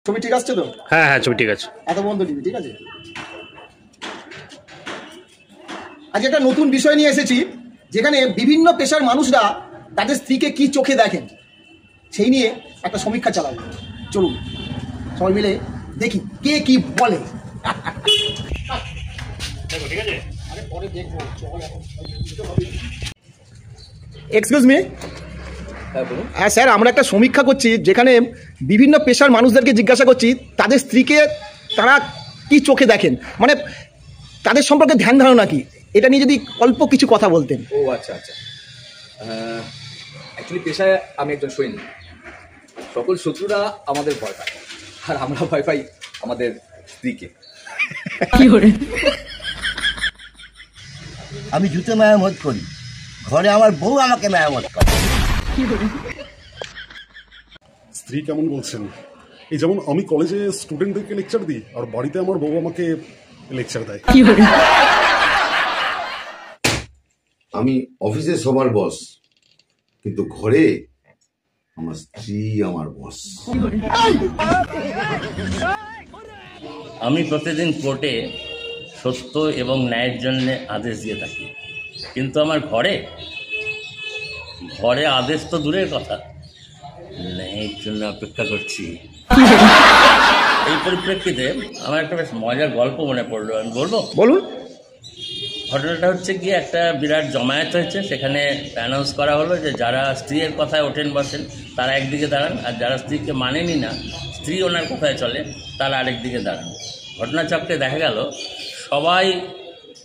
ছবি ঠিক আছে তো? হ্যাঁ হ্যাঁ ছবি ঠিক আছে। এত বন্ধ টিভি ঠিক আছে। আজকে একটা নতুন বিষয় নিয়ে এসেছি, যেখানে বিভিন্ন পেশার মানুষরা তাদের স্ত্রীকে কি চোখে দেখেন সেই নিয়ে একটা সমীক্ষা চালাবো। চলুন সবাই মিলে দেখি কে কি বলে। Excuse me. হ্যাঁ স্যার, আমরা একটা সমীক্ষা করছি যেখানে বিভিন্ন পেশার মানুষদেরকে জিজ্ঞাসা করছি তাদের স্ত্রীকে তারা কি চোখে দেখেন, মানে তাদের সম্পর্কে ধ্যান ধারণা কি, এটা নিয়ে যদি অল্প কিছু কথা বলতেন। ও আচ্ছা আচ্ছা, অ্যাকচুয়ালি পেশায় আমি একজন সৈনিক। সকল শত্রুরা আমাদের ভয় পায়, আর আমরা ভয় পাই আমাদের স্ত্রীকে। আমি জুতো মেরামত করি, ঘরে আমার বউ আমাকে মেরামত করে। স্ত্রী কেমন বলছেন? এই যেমন আমি কলেজে স্টুডেন্টদেরকে লেকচার দিই, আর বাড়িতে আমার বউ আমাকে লেকচার দেয়। আমি অফিসে সবার বস, কিন্তু ঘরে আমার স্ত্রী আমার বস। আমি প্রতিদিন কোর্টে সত্য এবং ন্যায়ের জন্য আদেশ দিয়ে থাকি, কিন্তু আমার ঘরে আদেশ তো দূরের কথা, ন্যায়ের জন্য অপেক্ষা করছি। এই পরিপ্রেক্ষিতে আমার একটা বেশ মজার গল্প মনে পড়লো, আমি বলবো। বলুন। ঘটনাটা হচ্ছে গিয়ে একটা বিরাট জমায়েত হয়েছে, সেখানে অ্যানাউন্স করা হলো যে যারা স্ত্রীর কথায় ওঠেন বসেন তারা একদিকে দাঁড়ান, আর যারা স্ত্রীকে মানেনি না, স্ত্রী ওনার কথায় চলে, তারা আরেক দিকে দাঁড়ান। ঘটনাচক্রে দেখা গেল সবাই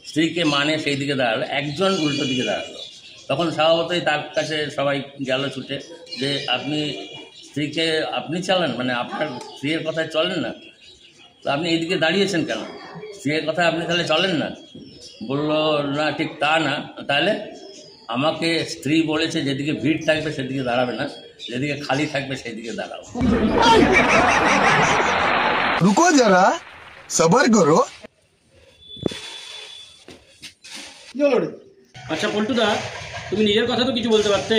স্ত্রীকে মানে সেই দিকে দাঁড়ালো, একজন উল্টো দিকে দাঁড়ালো। তখন স্বভাবতই তার কাছে সবাই গেল ছুটে যে আপনি স্ত্রীকে আপনি চালান, মানে আপনার স্ত্রীর কথায় চলেন না, তো আপনি এইদিকে দাঁড়িয়েছেন কেন? স্ত্রীর কথায় আপনি তাহলে চলেন না? বললো না, ঠিক তা না, তাহলে আমাকে স্ত্রী বলেছে যেদিকে ভিড় থাকবে সেদিকে দাঁড়াবে না, যেদিকে খালি থাকবে সেদিকে দাঁড়াও। রুকো যারা, সবার করো। আচ্ছা পল্টুদা, তুমি নিজের কথা তো কিছু বলতে পারতে।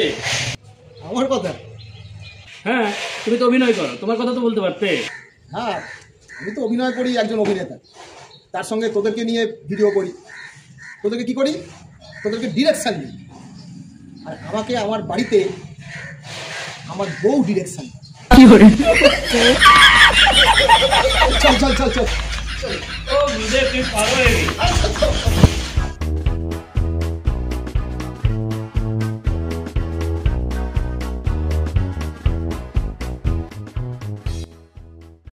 আমার কথা? হ্যাঁ, তুমি তো অভিনয় করো, তোমার কথা তো বলতে পারতে। হ্যাঁ, আমি তো অভিনয় করি, একজন অভিনেতা, তার সঙ্গে তোদেরকে নিয়ে ভিডিও করি। তোদেরকে কি করি? তোদেরকে ডিরেকশান দিই, আর আমাকে আমার বাড়িতে আমার বউ ডিরেকশান। চল চল চল চল। ও বুঝে তুই পাগল হয়ে গেলি।